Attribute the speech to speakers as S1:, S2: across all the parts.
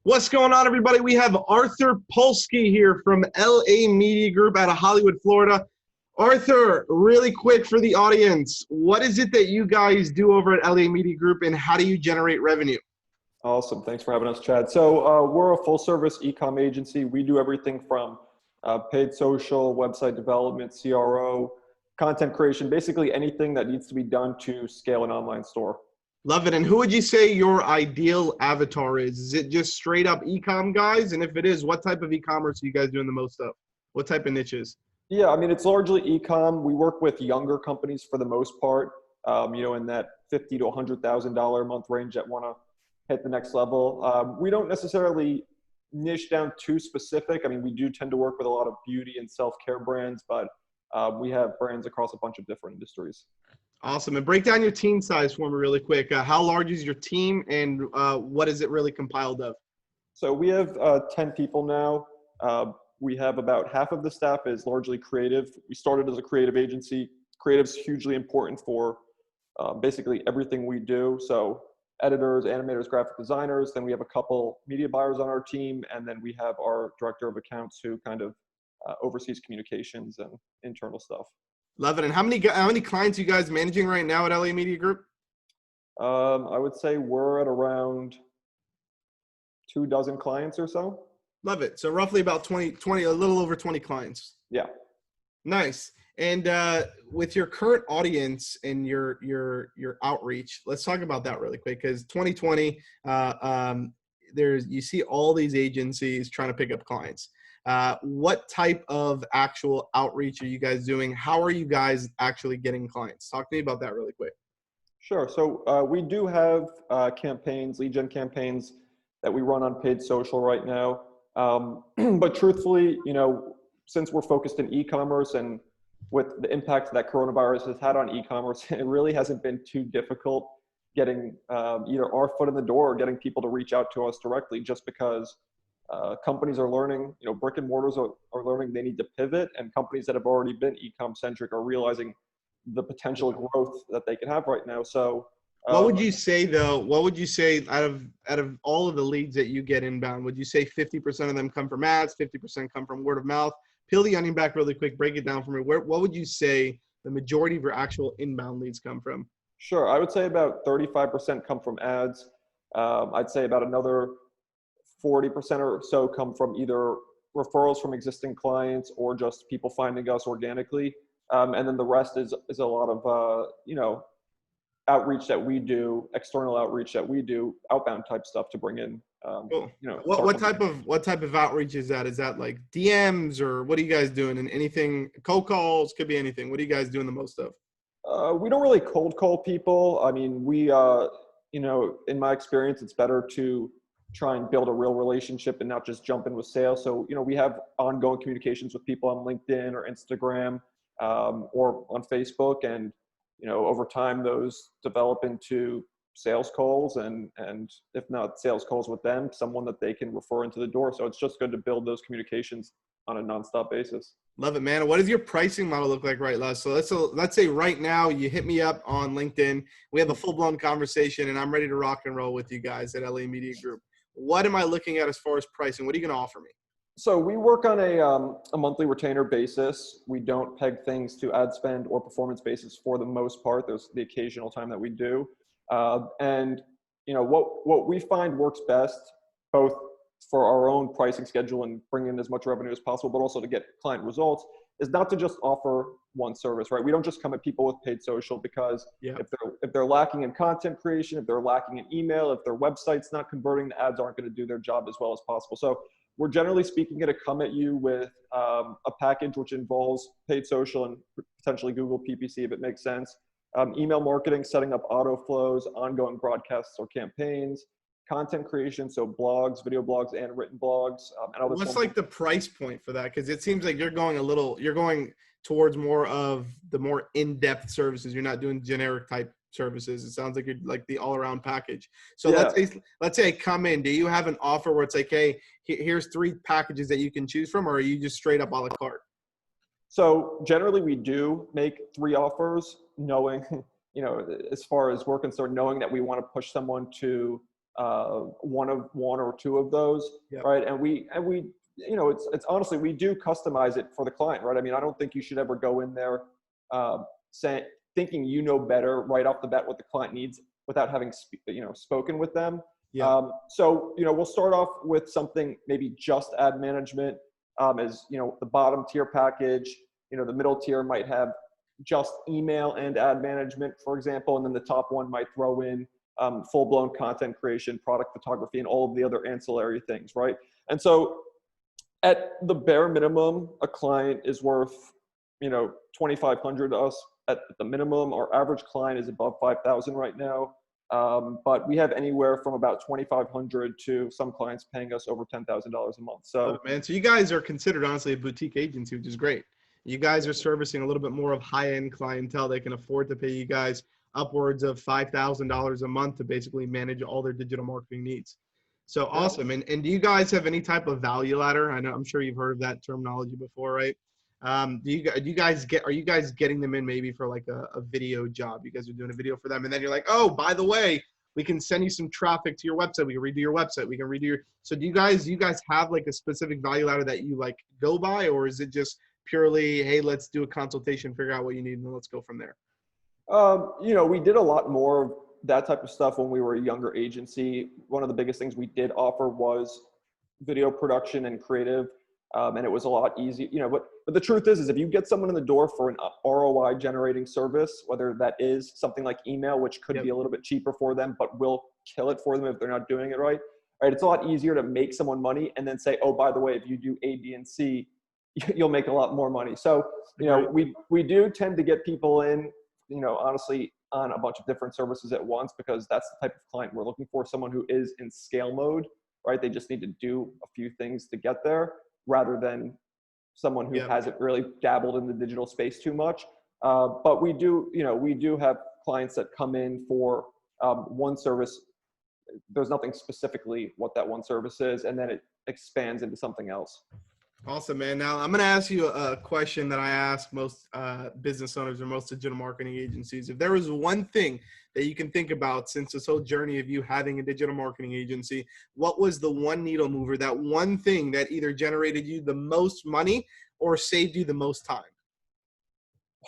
S1: What's going on, everybody? We have Arthur Polsky here from LA Media Group out of Hollywood, Florida. Arthur, really quick for the audience, what is it that you guys do over at LA Media Group and how do you generate revenue?
S2: Awesome. Thanks for having us, Chad. So we're a full-service e-com agency. We do everything from paid social, website development, CRO, content creation, basically anything that needs to be done to scale an online store.
S1: Love it. And who would you say your ideal avatar is? Is it just straight up e-com guys? And if it is, what type of e-commerce are you guys doing the most of? What type of niches?
S2: Yeah, I mean, it's largely e-com. We work with younger companies for the most part, in that $50,000 to $100,000 a month range that want to hit the next level. We don't necessarily niche down too specific. I mean, we do tend to work with a lot of beauty and self-care brands, but we have brands across a bunch of different industries.
S1: Awesome. And break down your team size for me really quick. How large is your team and what is it really compiled of?
S2: So we have 10 people now. We have about half of the staff is largely creative. We started as a creative agency. Creative's hugely important for basically everything we do. So editors, animators, graphic designers. Then we have a couple media buyers on our team. And then we have our director of accounts who kind of oversees communications and internal stuff.
S1: Love it. And how many clients are you guys managing right now at LA Media Group?
S2: I would say we're at around 24 clients or so.
S1: Love it. So roughly about 20, a little over 20 clients.
S2: Yeah.
S1: Nice. And with your current audience and your outreach, let's talk about that really quick, because 2020, you see all these agencies trying to pick up clients. What type of actual outreach are you guys doing? How are you guys actually getting clients? Talk to me about that really quick.
S2: Sure. So we do have campaigns, lead gen campaigns that we run on paid social right now. But truthfully, since we're focused in e-commerce and with the impact that coronavirus has had on e-commerce, it really hasn't been too difficult getting either our foot in the door or getting people to reach out to us directly, just because companies are learning, brick and mortars are learning they need to pivot, and companies that have already been e-com centric are realizing the potential growth that they can have right now. So
S1: what would you say though? What would you say out of all of the leads that you get inbound, would you say 50% of them come from ads, 50% come from word of mouth? Peel the onion back really quick, break it down for me. What would you say the majority of your actual inbound leads come from?
S2: Sure. I would say about 35% come from ads. I'd say about another 40% or so come from either referrals from existing clients or just people finding us organically. And then the rest is a lot of, outreach that we do, external outreach that we do, outbound type stuff to bring in.
S1: Cool. What type of outreach is that? Is that like DMs or what are you guys doing? And anything, cold calls, could be anything. What are you guys doing the most of?
S2: We don't really cold call people. I mean, we, in my experience, it's better to try and build a real relationship and not just jump in with sales. So, we have ongoing communications with people on LinkedIn or Instagram or on Facebook. And, over time, those develop into sales calls and if not sales calls with them, someone that they can refer into the door. So it's just good to build those communications on a nonstop basis.
S1: Love it, man. What does your pricing model look like right now? So let's say right now you hit me up on LinkedIn. We have a full-blown conversation and I'm ready to rock and roll with you guys at LA Media Group. What am I looking at as far as pricing? What are you going to offer me?
S2: So we work on a monthly retainer basis. We don't peg things to ad spend or performance basis for the most part. There's the occasional time that we do. And what we find works best, both for our own pricing schedule and bring in as much revenue as possible, but also to get client results, is not to just offer one service, right? We don't just come at people with paid social, because if they're lacking in content creation, if they're lacking in email, if their website's not converting, the ads aren't going to do their job as well as possible. So we're generally speaking going to come at you with a package which involves paid social and potentially Google PPC if it makes sense. Email marketing, setting up auto flows, ongoing broadcasts or campaigns, content creation, so blogs, video blogs, and written blogs. And other
S1: What's like the price point for that? Because it seems like you're going towards more of the more in-depth services. You're not doing generic type services. It sounds like you're like the all-around package. So let's say I come in. Do you have an offer where it's like, hey, here's 3 packages that you can choose from, or are you just straight up a la carte?
S2: So generally we do make 3 offers, knowing, as far as we're concerned, knowing that we want to push someone to one or two of those,
S1: Yep.
S2: right? And we, it's honestly, we do customize it for the client, right? I mean, I don't think you should ever go in there thinking you know better right off the bat what the client needs without having spoken with them.
S1: Yep.
S2: So we'll start off with something maybe just ad management, as the bottom tier package. The middle tier might have just email and ad management, for example, and then the top one might throw in full-blown content creation, product photography, and all of the other ancillary things, right? And so at the bare minimum, a client is worth, $2,500 to us at the minimum. Our average client is above 5,000 right now. But we have anywhere from about 2,500 to some clients paying us over $10,000 a month. So,
S1: man, so you guys are considered honestly a boutique agency, which is great. You guys are servicing a little bit more of high-end clientele. They can afford to pay you guys upwards of $5,000 a month to basically manage all their digital marketing needs. So awesome. And do you guys have any type of value ladder? I'm sure you've heard of that terminology before, right? Are you guys getting them in maybe for like a video job? You guys are doing a video for them, and then you're like, oh, by the way, we can send you some traffic to your website. We can redo your website. We can redo your. So do you guys have like a specific value ladder that you like go by, or is it just purely, hey, let's do a consultation, figure out what you need, and then let's go from there?
S2: We did a lot more of that type of stuff when we were a younger agency. One of the biggest things we did offer was video production and creative. And it was a lot easier, but the truth is if you get someone in the door for an ROI generating service, whether that is something like email, which could be a little bit cheaper for them, but will kill it for them if they're not doing it right. It's a lot easier to make someone money and then say, oh, by the way, if you do A, B, and C, you'll make a lot more money. So, we do tend to get people in, honestly, on a bunch of different services at once, because that's the type of client we're looking for, someone who is in scale mode, right? They just need to do a few things to get there, rather than someone who hasn't really dabbled in the digital space too much. But we do have clients that come in for one service. There's nothing specifically what that one service is, and then it expands into something else.
S1: Awesome, man. Now I'm going to ask you a question that I ask most business owners or most digital marketing agencies. If there was one thing that you can think about since this whole journey of you having a digital marketing agency, what was the one needle mover, that one thing that either generated you the most money or saved you the most time?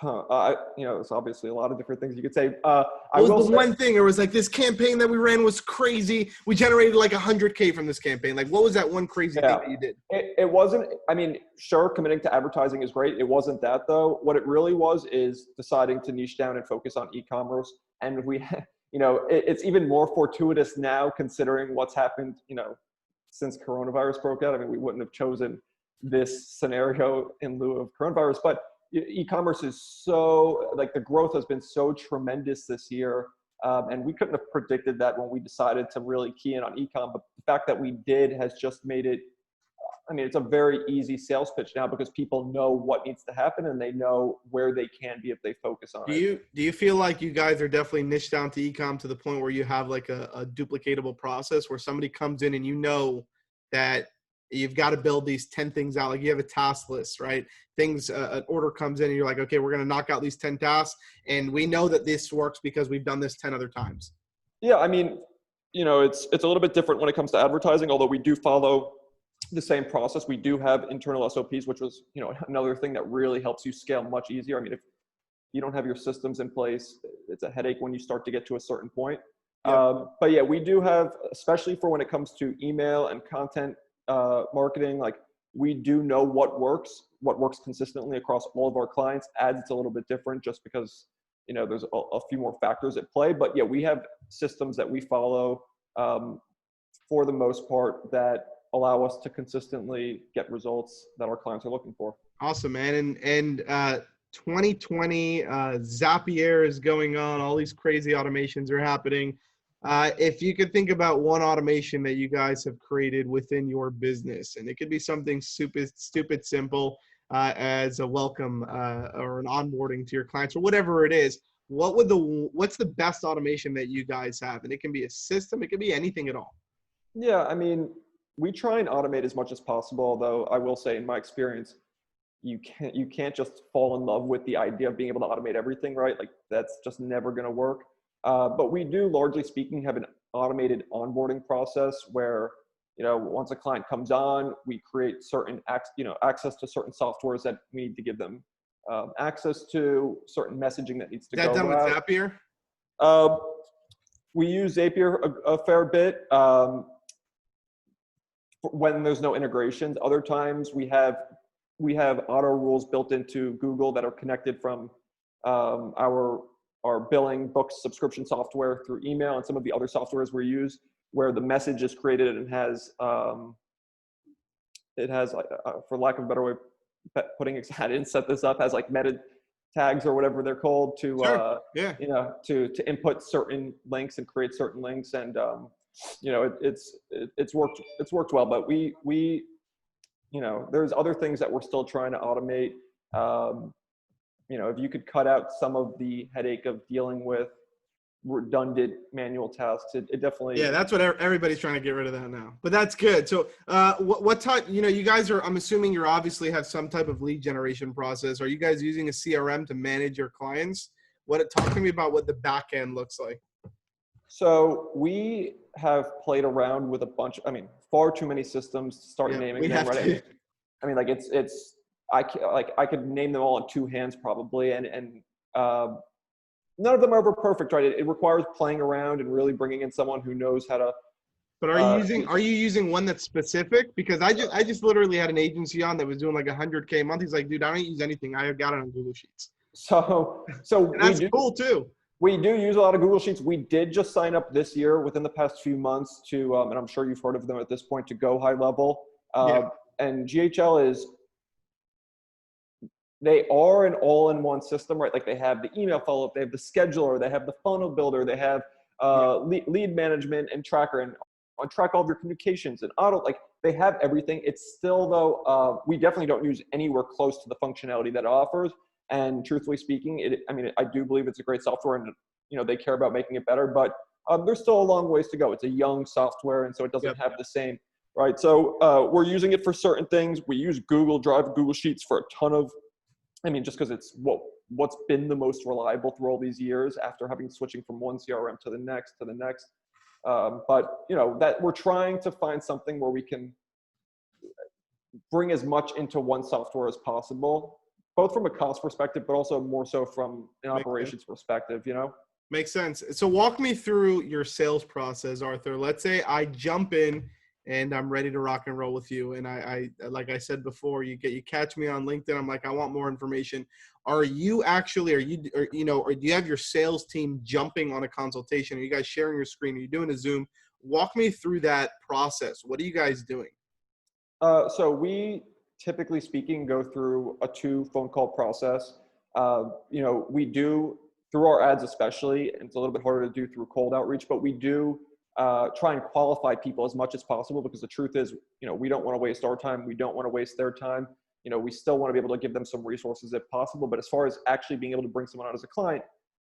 S2: It's obviously a lot of different things you could say.
S1: One thing, or was like this campaign that we ran was crazy. We generated like 100K from this campaign. Like, what was that one crazy thing that you did?
S2: It wasn't, sure, committing to advertising is great. It wasn't that though. What it really was is deciding to niche down and focus on e-commerce. And it's even more fortuitous now considering what's happened, since coronavirus broke out. We wouldn't have chosen this scenario in lieu of coronavirus, but e-commerce is so, the growth has been so tremendous this year. And we couldn't have predicted that when we decided to really key in on e-com. But the fact that we did has just made it, it's a very easy sales pitch now, because people know what needs to happen and they know where they can be if they focus on it.
S1: Do you feel like you guys are definitely niched down to e-com to the point where you have like a duplicatable process where somebody comes in and that you've got to build these 10 things out? Like you have a task list, right? Things, an order comes in and you're like, okay, we're going to knock out these 10 tasks. And we know that this works because we've done this 10 other times.
S2: Yeah. It's a little bit different when it comes to advertising, although we do follow the same process. We do have internal SOPs, which was, another thing that really helps you scale much easier. If you don't have your systems in place, it's a headache when you start to get to a certain point. Yep. But yeah, we do have, especially for when it comes to email and content marketing, we do know what works consistently across all of our clients. Ads, it's a little bit different just because, there's a few more factors at play. But yeah, we have systems that we follow for the most part that allow us to consistently get results that our clients are looking for.
S1: Awesome, man. And 2020, Zapier is going on. All these crazy automations are happening. If you could think about one automation that you guys have created within your business, and it could be something stupid simple as a welcome or an onboarding to your clients or whatever it is, what's the best automation that you guys have? And it can be a system, it can be anything at all.
S2: Yeah, we try and automate as much as possible, although I will say in my experience, you can't just fall in love with the idea of being able to automate everything, right? That's just never going to work. But we do, largely speaking, have an automated onboarding process where, once a client comes on, we create certain access to certain softwares that we need to give them access to, certain messaging that needs to
S1: Is that
S2: go
S1: done with
S2: out.
S1: Zapier?
S2: We use Zapier a fair bit when there's no integrations. Other times we have auto rules built into Google that are connected from our billing, books, subscription software through email, and some of the other softwares we use, where the message is created and has for lack of a better way putting it, I didn't set this up, has like meta tags or whatever they're called to
S1: Sure. Yeah.
S2: to input certain links and create certain links, and it's worked well. But we there's other things that we're still trying to automate. If you could cut out some of the headache of dealing with redundant manual tasks, it definitely.
S1: Yeah, that's what everybody's trying to get rid of that now. But that's good. So what type, you guys are, I'm assuming you obviously have some type of lead generation process. Are you guys using a CRM to manage your clients? Talk to me about what the back end looks like.
S2: So we have played around with far too many systems to start naming them, right? I mean, I could name them all in two hands probably, and none of them are ever perfect, right? It requires playing around and really bringing in someone who knows how to.
S1: But are you using one that's specific? Because I just literally had an agency on that was doing like $100K a month. He's like, dude, I don't use anything. I got it on Google Sheets.
S2: So
S1: that's cool too.
S2: We do use a lot of Google Sheets. We did just sign up this year within the past few months to, and I'm sure you've heard of them at this point, to Go High Level. And GHL they are an all-in-one system, right? Like they have the email follow-up, they have the scheduler, they have the funnel builder, they have lead management and tracker, and track all of your communications and auto. Like they have everything. It's still though, we definitely don't use anywhere close to the functionality that it offers. And truthfully speaking, I do believe it's a great software, and they care about making it better. But there's still a long ways to go. It's a young software, and so it doesn't have the same, right? So we're using it for certain things. We use Google Drive, Google Sheets for a ton of. Just because it's what's been the most reliable through all these years after switching from one CRM to the next. But that we're trying to find something where we can bring as much into one software as possible, both from a cost perspective, but also more so from an operations perspective,
S1: Makes sense. So walk me through your sales process, Arthur. Let's say I jump in and I'm ready to rock and roll with you. And I like I said before, you catch me on LinkedIn. I'm like, I want more information. Or do you have your sales team jumping on a consultation? Are you guys sharing your screen? Are you doing a Zoom? Walk me through that process. What are you guys doing?
S2: So we, typically speaking, go through a 2 phone call process. We do, through our ads especially, and it's a little bit harder to do through cold outreach, but we do try and qualify people as much as possible, because the truth is, we don't want to waste our time. We don't want to waste their time. We still want to be able to give them some resources if possible. But as far as actually being able to bring someone on as a client,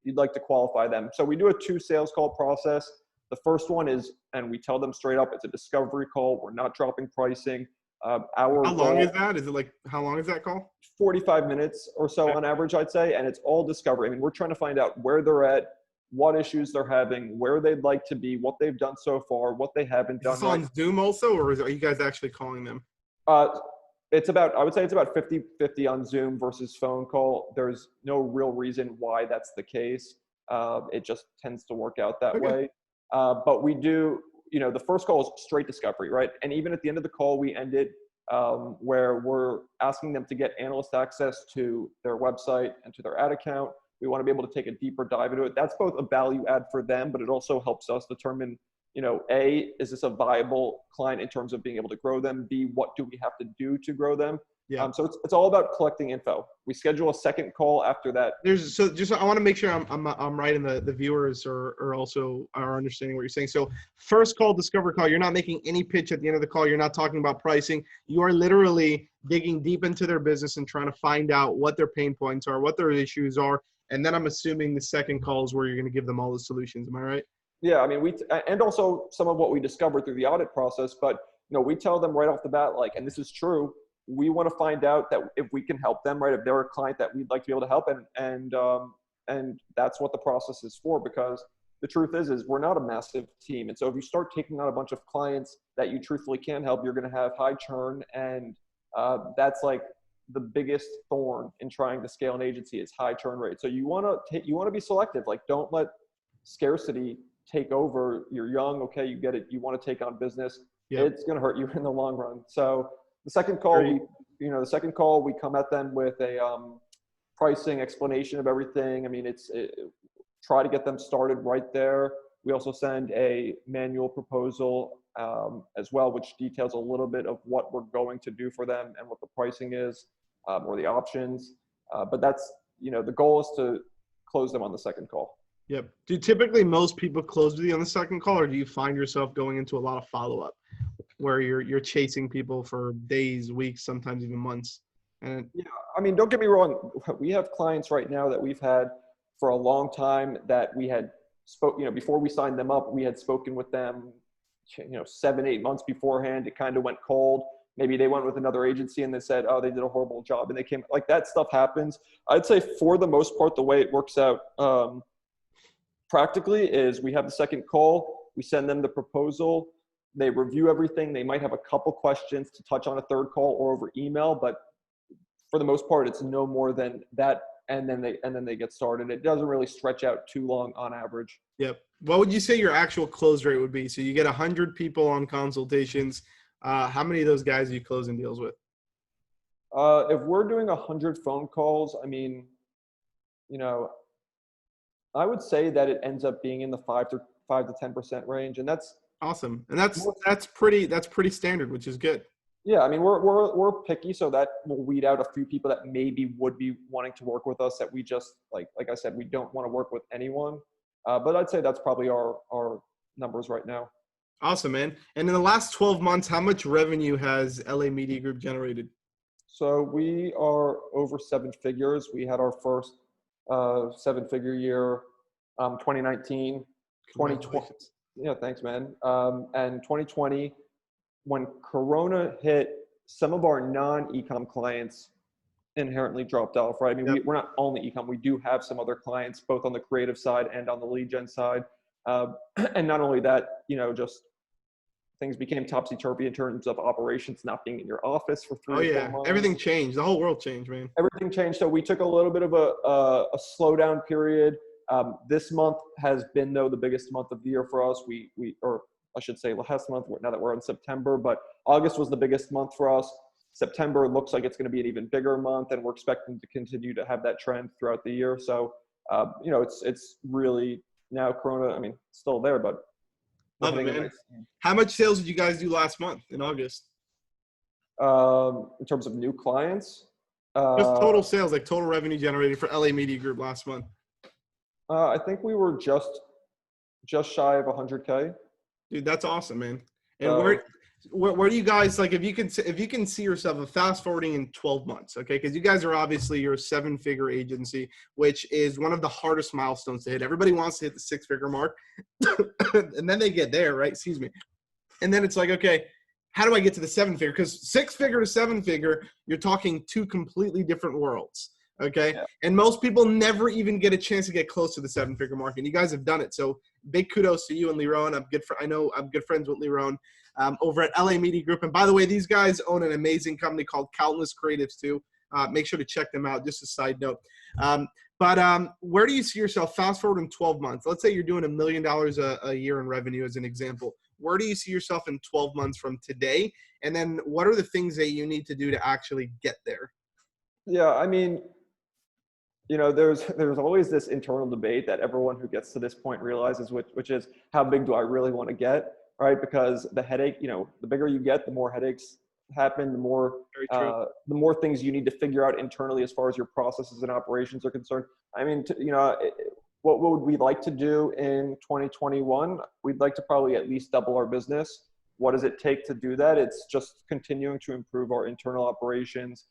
S2: you'd like to qualify them. So we do a 2 sales call process. The first one is, and we tell them straight up, it's a discovery call. We're not dropping pricing.
S1: How long is that? Is it like, how long is that call?
S2: 45 minutes or so on average, I'd say. And it's all discovery. We're trying to find out where they're at, what issues they're having, where they'd like to be, what they've done so far, what they haven't done.
S1: Is this on Zoom also, or are you guys actually calling them?
S2: I would say it's about 50-50 on Zoom versus phone call. There's no real reason why that's the case. It just tends to work out that way. But we do, the first call is straight discovery, right? And even at the end of the call, we end it where we're asking them to get analyst access to their website and to their ad account. We want to be able to take a deeper dive into it. That's both a value add for them, but it also helps us determine, A, is this a viable client in terms of being able to grow them? B, what do we have to do to grow them? So it's all about collecting info. We schedule a second call after that.
S1: I want to make sure I'm right, and the viewers are also understanding what you're saying. So first call, discovery call. You're not making any pitch at the end of the call. You're not talking about pricing. You are literally digging deep into their business and trying to find out what their pain points are, what their issues are. And then I'm assuming the second call is where you're going to give them all the solutions. Am I right?
S2: Yeah, and also some of what we discovered through the audit process, but we tell them right off the bat, and this is true, we want to find out that if we can help them, right? If they're a client that we'd like to be able to help, and that's what the process is for, because the truth is we're not a massive team. And so if you start taking on a bunch of clients that you truthfully can help, you're going to have high churn. And that's like the biggest thorn in trying to scale an agency is high churn rate. So you want to be selective. Like, don't let scarcity take over. You're young. Okay. You get it. You want to take on business. Yep. It's going to hurt you in the long run. So the second call, we come at them with a pricing explanation of everything. I mean, try to get them started right there. We also send a manual proposal as well, which details a little bit of what we're going to do for them and what the pricing is or the options. But that's, the goal is to close them on the second call.
S1: Yep. Do typically most people close with you on the second call, or do you find yourself going into a lot of follow-up where you're chasing people for days, weeks, sometimes even months? And
S2: yeah, I mean, don't get me wrong. We have clients right now that we've had for a long time that we had before we signed them up, we had spoken with them, 7-8 months beforehand. It kind of went cold. Maybe they went with another agency and they said, oh, they did a horrible job, and they came, like, that stuff happens. I'd say for the most part, the way it works out practically is we have the second call, we send them the proposal, they review everything. They might have a couple questions to touch on a third call or over email, but for the most part, it's no more than that. And then they get started. It doesn't really stretch out too long on average.
S1: Yep. What would you say your actual close rate would be? So you get 100 people on consultations. How many of those guys are you closing deals with?
S2: If we're doing 100 phone calls, I mean, I would say that it ends up being in the 5 to 10% range, and that's
S1: awesome. And that's pretty standard, which is good.
S2: Yeah, I mean, we're picky, so that will weed out a few people that maybe would be wanting to work with us that we just, like I said, we don't want to work with anyone. But I'd say that's probably our numbers right now.
S1: Awesome, man. And in the last 12 months, how much revenue has LA Media Group generated?
S2: So we are over 7 figures. We had our first 7-figure year, 2019, 2020. Yeah, thanks, man. And 2020. When Corona hit, some of our non-eCom clients inherently dropped off, right? I mean, we're not only eCom. We do have some other clients, both on the creative side and on the lead gen side. And not only that, just things became topsy-turvy in terms of operations not being in your office for 3 or 4 months.
S1: Everything changed. The whole world changed, man.
S2: Everything changed. So we took a little bit of a slowdown period. This month has been, though, the biggest month of the year for us. Or I should say last month, now that we're in September, but August was the biggest month for us. September looks like it's going to be an even bigger month, and we're expecting to continue to have that trend throughout the year. So, it's really now Corona, I mean, still there, but.
S1: Love it, man. How much sales did you guys do last month in August?
S2: In terms of new clients?
S1: Just total sales, like total revenue generated for LA Media Group last month.
S2: I think we were just shy of 100K.
S1: Dude, that's awesome, man. And where do you guys, like, if you can see yourself fast forwarding in 12 months, okay? Because you guys are obviously, you're a 7-figure agency, which is one of the hardest milestones to hit. Everybody wants to hit the 6-figure mark, and then they get there, right? Excuse me. And then it's like, okay, how do I get to the 7-figure? Because 6-figure to 7-figure, you're talking 2 completely different worlds. Okay. Yeah. And most people never even get a chance to get close to the 7-figure mark. And you guys have done it. So big kudos to you and Lee Rowan. I know I'm good friends with Lee Rowan over at LA Media Group. And by the way, these guys own an amazing company called Countless Creatives too. Make sure to check them out. Just a side note. But where do you see yourself fast forward in 12 months? Let's say you're doing $1 million a year in revenue as an example. Where do you see yourself in 12 months from today? And then what are the things that you need to do to actually get there?
S2: Yeah, I mean, there's always this internal debate that everyone who gets to this point realizes, which is, how big do I really want to get, right? Because the headache, the bigger you get, the more headaches happen, the more things you need to figure out internally as far as your processes and operations are concerned. I mean, what would we like to do in 2021? We'd like to probably at least double our business. What does it take to do that? It's just continuing to improve our internal operations,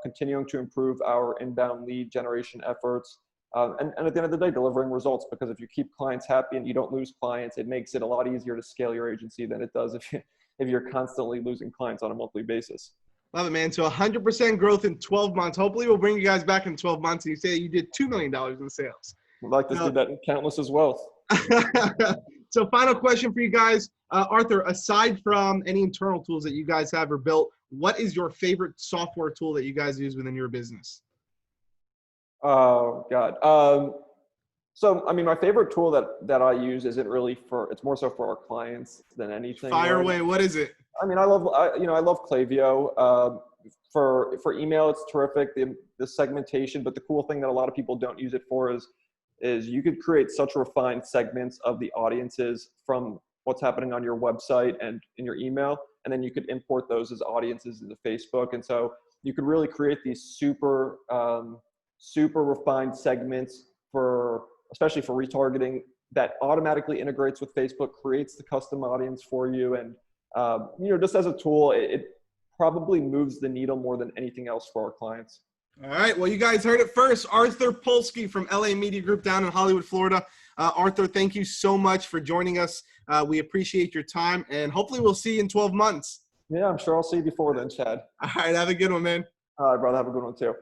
S2: continuing to improve our inbound lead generation efforts, and at the end of the day, delivering results. Because if you keep clients happy and you don't lose clients, it makes it a lot easier to scale your agency than it does if you're constantly losing clients on a monthly basis.
S1: Love it, man. So 100% growth in 12 months. Hopefully we'll bring you guys back in 12 months and you say you did $2 million in sales.
S2: We'd like to do that in Countless as well.
S1: So final question for you guys. Arthur, aside from any internal tools that you guys have or built, what is your favorite software tool that you guys use within your business?
S2: Oh God. So I mean, my favorite tool that I use isn't really it's more so for our clients than anything.
S1: Fire
S2: Right?
S1: away. What is it?
S2: I mean, I love Klaviyo. For email, it's terrific, the segmentation. But the cool thing that a lot of people don't use it for is you could create such refined segments of the audiences from what's happening on your website and in your email, and then you could import those as audiences into Facebook. And so you could really create these super refined segments especially for retargeting, that automatically integrates with Facebook, creates the custom audience for you, and just as a tool, it probably moves the needle more than anything else for our clients.
S1: All right. Well, you guys heard it first. Arthur Polsky from LA Media Group down in Hollywood, Florida. Arthur, thank you so much for joining us. We appreciate your time, and hopefully we'll see you in 12 months.
S2: Yeah, I'm sure I'll see you before then, Chad.
S1: All right. Have a good one, man.
S2: All right, brother. Have a good one too.